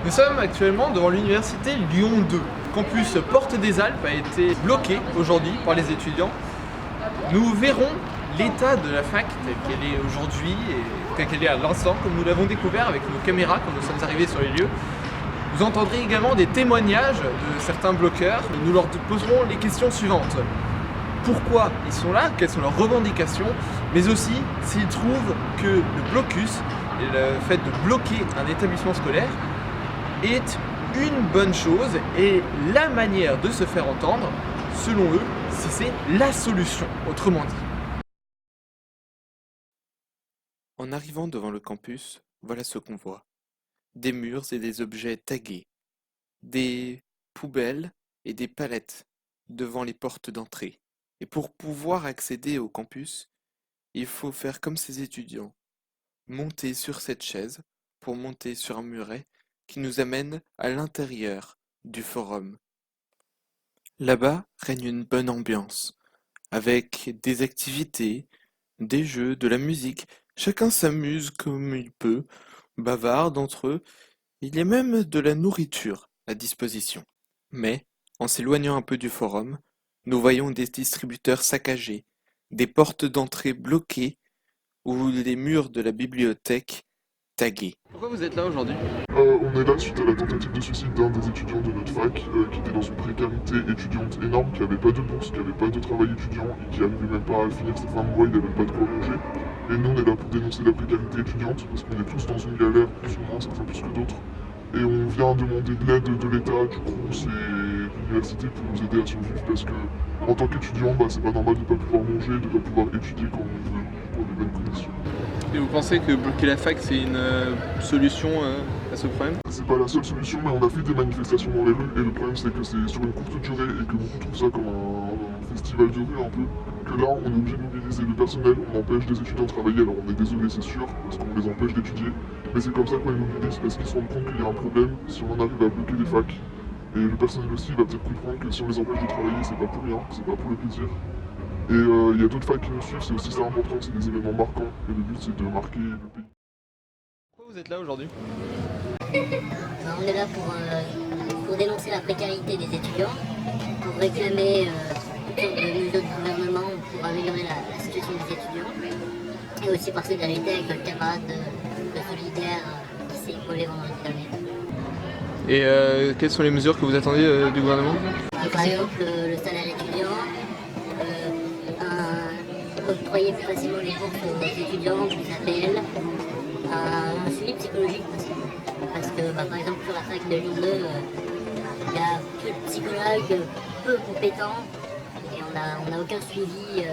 Nous sommes actuellement devant l'université Lyon 2. Le campus Porte des Alpes a été bloqué aujourd'hui par les étudiants. Nous verrons l'état de la fac telle qu'elle est aujourd'hui et telle qu'elle est à l'instant, comme nous l'avons découvert avec nos caméras quand nous sommes arrivés sur les lieux. Vous entendrez également des témoignages de certains bloqueurs et nous leur poserons les questions suivantes. Pourquoi ils sont là, quelles sont leurs revendications, mais aussi s'ils trouvent que le blocus et le fait de bloquer un établissement scolaire est une bonne chose et la manière de se faire entendre, selon eux, si c'est la solution, autrement dit. En arrivant devant le campus, voilà ce qu'on voit. Des murs et des objets tagués, des poubelles et des palettes devant les portes d'entrée. Et pour pouvoir accéder au campus, il faut faire comme ces étudiants, monter sur cette chaise pour monter sur un muret qui nous amène à l'intérieur du forum. Là-bas règne une bonne ambiance, avec des activités, des jeux, de la musique. Chacun s'amuse comme il peut, bavarde entre eux. Il y a même de la nourriture à disposition. Mais, en s'éloignant un peu du forum, nous voyons des distributeurs saccagés, des portes d'entrée bloquées ou les murs de la bibliothèque tagués. Pourquoi vous êtes là aujourd'hui? On est là suite à la tentative de suicide d'un des étudiants de notre fac qui était dans une précarité étudiante énorme, qui n'avait pas de bourse, qui n'avait pas de travail étudiant et qui n'arrivait même pas à finir ses fins de mois, il n'avait pas de quoi manger. Et nous on est là pour dénoncer la précarité étudiante parce qu'on est tous dans une galère, plus ou moins, certains plus que d'autres. Et on vient demander de l'aide de l'État, du CROUS et de l'université pour nous aider à survivre parce que en tant qu'étudiant, c'est pas normal de ne pas pouvoir manger, de ne pas pouvoir étudier quand on veut, dans des bonnes conditions. Et vous pensez que bloquer la fac c'est une solution à ce problème? C'est pas la seule solution, mais on a fait des manifestations dans les rues et le problème c'est que c'est sur une courte durée et que beaucoup trouvent ça comme un festival de rue un peu. Que là on est obligé de mobiliser le personnel, on empêche des étudiants de travailler, alors on est désolé c'est sûr, parce qu'on les empêche d'étudier, mais c'est comme ça qu'on les mobilise parce qu'ils se rendent compte qu'il y a un problème si on en arrive à bloquer des facs. Et le personnel aussi va peut-être comprendre que si on les empêche de travailler c'est pas pour rien, c'est pas pour le plaisir. Et il y a d'autres facs qui nous suivent, c'est aussi ça important, c'est des événements marquants et le but c'est de marquer le pays. Pourquoi vous êtes là aujourd'hui? On est là pour dénoncer la précarité des étudiants, pour réclamer toutes sortes de mesures du gouvernement pour améliorer la situation des étudiants, et aussi par solidarité avec notre camarade de solidaire qui s'est collé vendredi dernier. Et quelles sont les mesures que vous attendez du gouvernement? Par exemple, le salaire étudiant, octroyer plus facilement les bourses aux étudiants, plus APL, un suivi psychologique aussi. Parce que par exemple sur la fac de Lyon 2, il y a peu de psychologues, peu compétents, et on n'a aucun suivi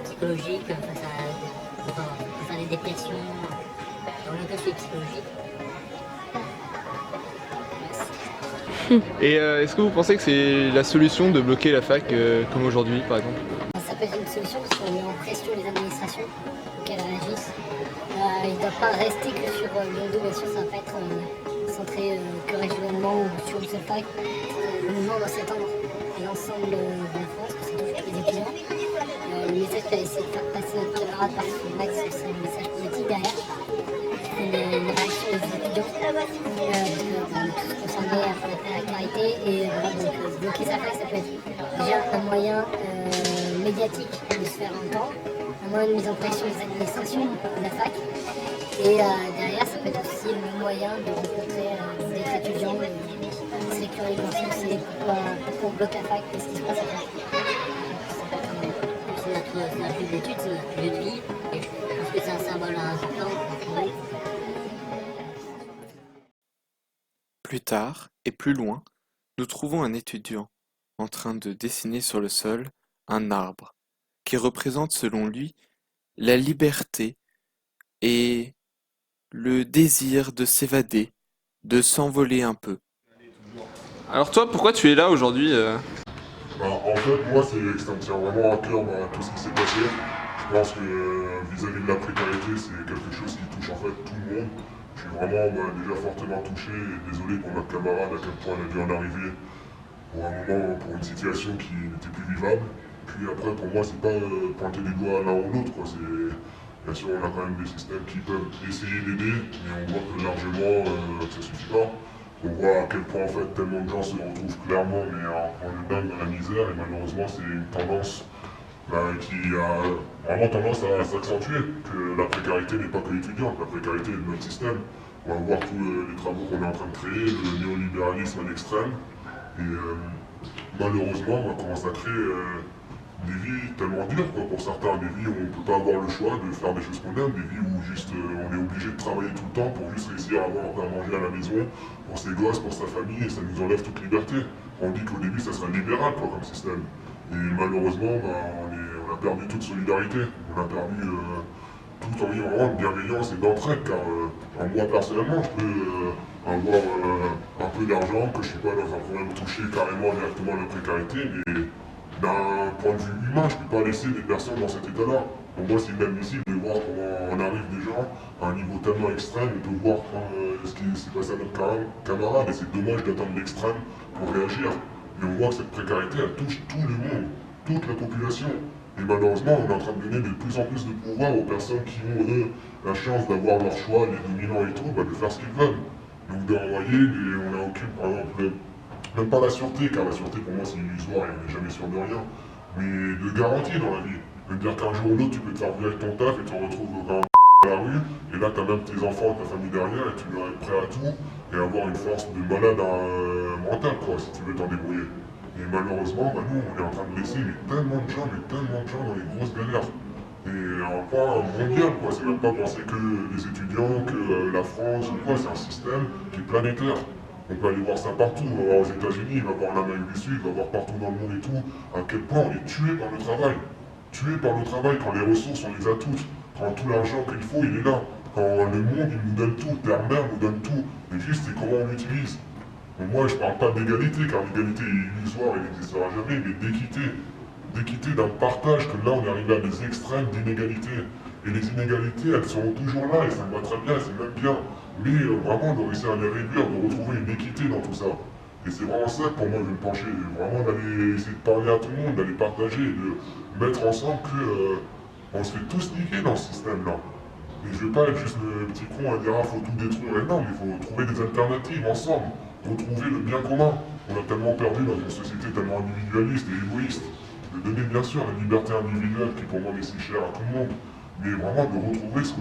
psychologique face à des dépressions, on n'a aucun suivi psychologique. Et est-ce que vous pensez que c'est la solution de bloquer la fac comme aujourd'hui par exemple? Ça peut être une solution parce qu'on met en pression les administrations pour qu'elles réagissent. Il ne doit pas rester que sur Lyon 2, bien sûr, ça ne va pas être centré que régionalement ou sur une seule fac. Le mouvement doit s'étendre à l'ensemble de la France, parce que c'est tous les étudiants. Le message qu'a essayé de faire passer notre camarade par son max, c'est un message politique derrière. Une réaction des étudiants, tous concernés à la précarité. Et voilà, donc bloquer sa fac, ça peut être déjà un moyen médiatique de se faire entendre, un moyen de mise en pression des administrations de la fac. Et derrière, ça peut être aussi le moyen de rencontrer des étudiants et se récupérer de penser pourquoi on bloque la fac, qu'est-ce qui se passe à la fac. C'est notre lieu d'études, c'est notre lieu de vie, et je pense que c'est un symbole important pour nous. Plus tard, et plus loin, nous trouvons un étudiant en train de dessiner sur le sol un arbre qui représente selon lui la liberté et le désir de s'évader, de s'envoler un peu. Alors toi, pourquoi tu es là aujourd'hui En fait, moi, ça me tient vraiment à cœur tout ce qui s'est passé. Je pense que vis-à-vis de la précarité, c'est quelque chose qui touche en fait tout le monde. Je suis vraiment déjà fortement touché et désolé pour notre camarade à quel point elle a dû en arriver pour un moment, pour une situation qui n'était plus vivable. Puis après, pour moi, c'est pas pointer du doigt l'un ou l'autre. Bien sûr, on a quand même des systèmes qui peuvent essayer d'aider, mais on voit que largement, ça suffit pas. On voit à quel point en fait tellement de gens se retrouvent clairement mais en eux-mêmes dans la misère et malheureusement c'est une tendance qui a vraiment tendance à s'accentuer, que la précarité n'est pas que étudiante, la précarité est de notre système. On va voir tous les travaux qu'on est en train de créer, le néolibéralisme à l'extrême, et malheureusement on commence à créer des vies tellement dures quoi, pour certains, des vies où on ne peut pas avoir le choix de faire des choses qu'on aime, des vies où juste on est obligé de travailler tout le temps pour juste réussir à avoir à manger à la maison, pour ses gosses, pour sa famille, et ça nous enlève toute liberté. On dit qu'au début ça sera libéral quoi, comme système. Et malheureusement, on a perdu toute solidarité, on a perdu tout environnement de bienveillance et d'entraide, car moi personnellement, je peux avoir un peu d'argent, que je ne suis pas dans un problème toucher carrément directement à la précarité, mais d'un point de vue humain, je ne peux pas laisser des personnes dans cet état-là. Pour moi, c'est inadmissible de voir comment on arrive des gens à un niveau tellement extrême, on peut voir ce qui s'est passé à notre camarade, et c'est dommage d'attendre l'extrême pour réagir. Mais on voit que cette précarité, elle touche tout le monde, toute la population. Et malheureusement, on est en train de donner de plus en plus de pouvoir aux personnes qui ont, eux, la chance d'avoir leur choix, les dominants et tout, de faire ce qu'ils veulent. Donc d'envoyer, on n'a aucune, par exemple, même pas la sûreté, car la sûreté pour moi c'est illusoire et on n'est jamais sûr de rien, mais de garantie dans la vie. De dire qu'un jour ou l'autre tu peux te faire virer ton taf et tu te retrouves dans à la rue, et là tu as même tes enfants, ta famille derrière, et tu dois être prêt à tout, et avoir une force de malade mentale quoi, si tu veux t'en débrouiller. Et malheureusement, nous on est en train de laisser tellement de gens dans les grosses galères. Et un point mondial quoi, c'est même pas penser que les étudiants, que la France ou quoi, c'est un système qui est planétaire. On peut aller voir ça partout, on va voir aux États-Unis, on va voir en Amérique du Sud, on va voir partout dans le monde et tout, à quel point on est tué par le travail. Tué par le travail quand les ressources on les a toutes, quand tout l'argent qu'il faut il est là, quand le monde il nous donne tout, Terre-Mère nous donne tout, mais juste c'est comment on l'utilise. Donc moi je parle pas d'égalité, car l'égalité est illusoire, elle n'existera jamais, mais d'équité, d'un partage, que là on est arrivé à des extrêmes d'inégalité. Et les inégalités elles seront toujours là, et ça me va très bien, c'est même bien. Mais vraiment de réussir à les réduire, de retrouver une équité dans tout ça. Et c'est vraiment ça que pour moi je vais me pencher, vraiment d'aller essayer de parler à tout le monde, d'aller partager, et de mettre ensemble que on se fait tous niquer dans ce système-là. Et je veux pas être juste le petit con à dire ah faut tout détruire, non mais il faut trouver des alternatives ensemble, retrouver le bien commun. On a tellement perdu dans une société tellement individualiste et égoïste, de donner bien sûr la liberté individuelle qui pour moi est si chère à tout le monde, mais vraiment de retrouver ce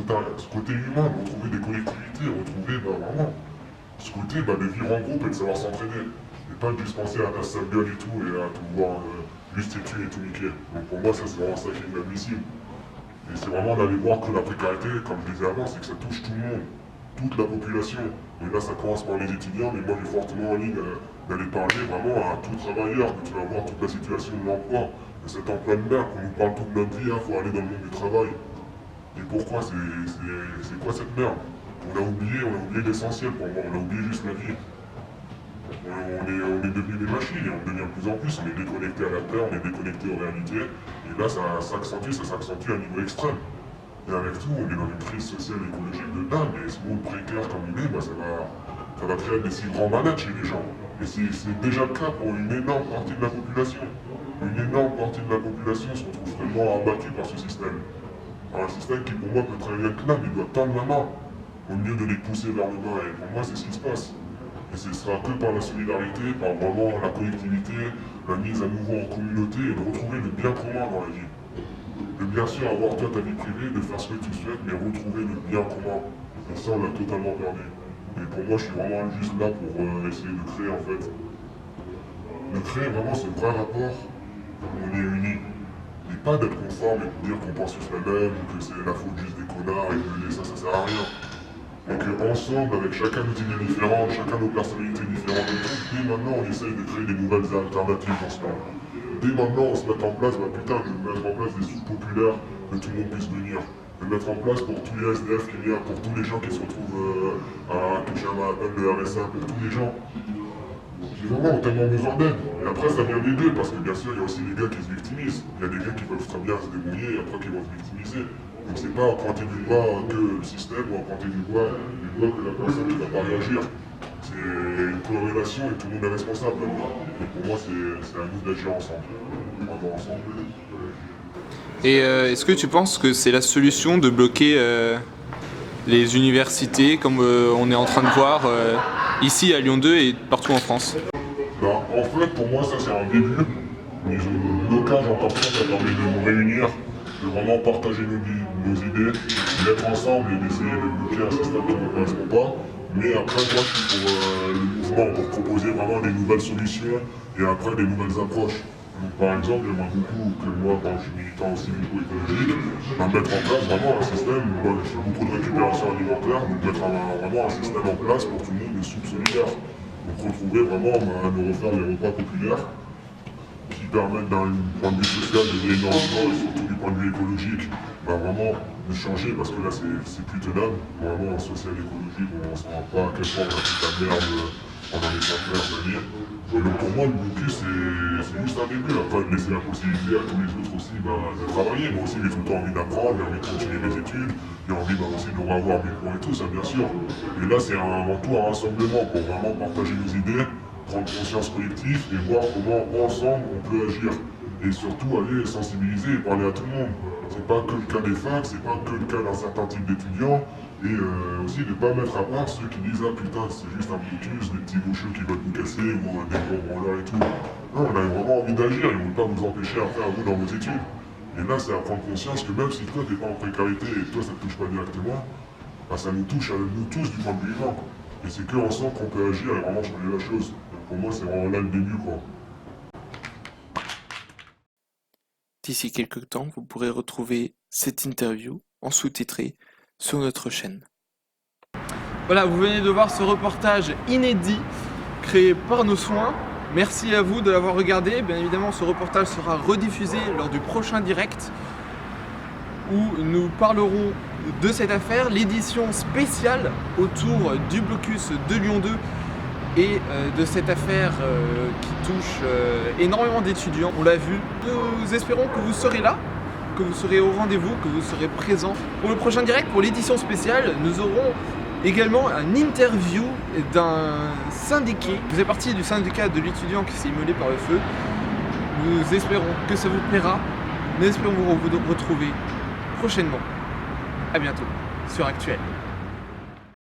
côté humain, de retrouver des collectivités, retrouver vraiment ce côté de vivre en groupe et de savoir s'entraider. Et pas de juste penser à ta sale gueule et tout, et à tout voir juste et tuer et tout niquer. Donc pour moi ça c'est vraiment ça qui est inadmissible. Et c'est vraiment d'aller voir que la précarité, comme je disais avant, c'est que ça touche tout le monde, toute la population. Et là ça commence par les étudiants, mais moi j'ai fortement envie d'aller parler vraiment à tout travailleur, que tu vas voir toute la situation de l'emploi, de cet emploi de merde qu'on nous parle toute notre vie, il faut aller dans le monde du travail. Et pourquoi c'est quoi cette merde? On a oublié l'essentiel pour moi, on a oublié juste la vie. On est devenus des machines et on devient de plus en plus, on est déconnecté à la terre, on est déconnecté aux réalités, et là ça s'accentue à un niveau extrême. Et avec tout, on est dans une crise sociale et écologique de dingue, et ce monde précaire comme il est, ça va créer des si grands malades chez les gens. Et c'est déjà le cas pour une énorme partie de la population. Une énorme partie de la population se retrouve vraiment abattue par ce système. Un système qui pour moi peut très bien être là, mais il doit tendre la main, au lieu de les pousser vers le bas, et pour moi c'est ce qui se passe. Et ce sera que par la solidarité, par vraiment la collectivité, la mise à nouveau en communauté, et de retrouver le bien commun dans la vie. De bien sûr avoir toi ta vie privée, de faire ce que tu souhaites, mais retrouver le bien commun. Et ça on l'a totalement perdu. Et pour moi je suis vraiment juste là pour essayer de créer en fait. De créer vraiment ce vrai rapport où on est unis. Et pas d'être conforme et de dire qu'on pense tous la même, ou que c'est la faute juste des connards, et que ça sert à rien. Et qu'ensemble, avec chacun nos idées différentes, chacun nos personnalités différentes, et tout, dès maintenant on essaye de créer des nouvelles alternatives dans ce monde. Dès maintenant on se met en place, de mettre en place des soutes populaires, que tout le monde puisse venir. De mettre en place pour tous les SDF qu'il y a, pour tous les gens qui se retrouvent à toucher à peine de RSA, pour tous les gens. J'ai vraiment tellement besoin d'aide. Et après, ça vient des deux, parce que bien sûr, il y a aussi les gars qui se victimisent. Il y a des gars qui peuvent très bien se débrouiller et après qui vont se victimiser. Donc c'est pas à pointer du doigt que le système ou à pointer du doigt que la personne qui ne va pas réagir. C'est une corrélation et tout le monde est responsable là-dedans. Et pour moi, c'est à nous d'agir ensemble. Vraiment ensemble. Et est-ce que tu penses que c'est la solution de bloquer les universités comme on est en train de voir ici à Lyon 2 et partout en France? Bah, en fait, pour moi, ça c'est un début. Mais l'occasion, encore plus, ça permet de nous réunir, de vraiment partager nos idées, d'être ensemble et d'essayer de bloquer un système qui ne nous correspond pas. Mais après, moi, je suis pour le mouvement, pour proposer vraiment des nouvelles solutions et après des nouvelles approches. Donc, par exemple, j'aimerais beaucoup que moi, quand je suis militant aussi écologique, mettre en place vraiment un système, moi je fais beaucoup de récupération alimentaire, donc mettre vraiment un système en place pour tout le monde, des soupes solidaires. Donc retrouver vraiment, de refaire les repas populaires qui permettent d'un point de vue social de gagner énormément et surtout du point de vue écologique, vraiment de changer parce que là c'est plus tenable. Vraiment en social et écologique, on ne se rend pas à quel point on a toute la merde pendant les 5 heures d'année. Et donc pour moi le blocus c'est juste un début. Après de laisser la possibilité à tous les autres aussi de travailler. Moi aussi j'ai tout le temps envie d'apprendre, j'ai envie de continuer mes études, j'ai envie aussi de revoir mes cours et tout ça bien sûr. Et là c'est avant tout un rassemblement pour vraiment partager nos idées, prendre conscience collective et voir comment ensemble on peut agir. Et surtout aller sensibiliser et parler à tout le monde. C'est pas que le cas des facs, c'est pas que le cas d'un certain type d'étudiants. Et aussi de ne pas mettre à part ceux qui disent ah putain c'est juste un blocus, des petits gauchos qui veulent nous casser ou des gros branleurs et tout. Non, on a vraiment envie d'agir, ils ne vont pas vous empêcher à faire vous dans vos études. Et là c'est à prendre conscience que même si toi t'es pas en précarité et que toi ça te touche pas directement, ça nous touche à nous tous du point de vue humain. Et c'est qu'ensemble qu'on peut agir et vraiment changer la chose. Donc pour moi c'est vraiment là le début quoi. D'ici quelques temps, vous pourrez retrouver cette interview en sous-titré sur notre chaîne. Voilà, vous venez de voir ce reportage inédit créé par nos soins. Merci à vous de l'avoir regardé. Bien évidemment, ce reportage sera rediffusé lors du prochain direct où nous parlerons de cette affaire, l'édition spéciale autour du blocus de Lyon 2 et de cette affaire qui touche énormément d'étudiants. On l'a vu. Nous espérons que vous serez là, que vous serez au rendez-vous, que vous serez présents. Pour le prochain direct, pour l'édition spéciale, nous aurons également une interview d'un syndiqué. Vous faisait partie du syndicat de l'étudiant qui s'est immolé par le feu. Nous espérons que ça vous plaira. Nous espérons vous retrouver prochainement. À bientôt sur Actuel.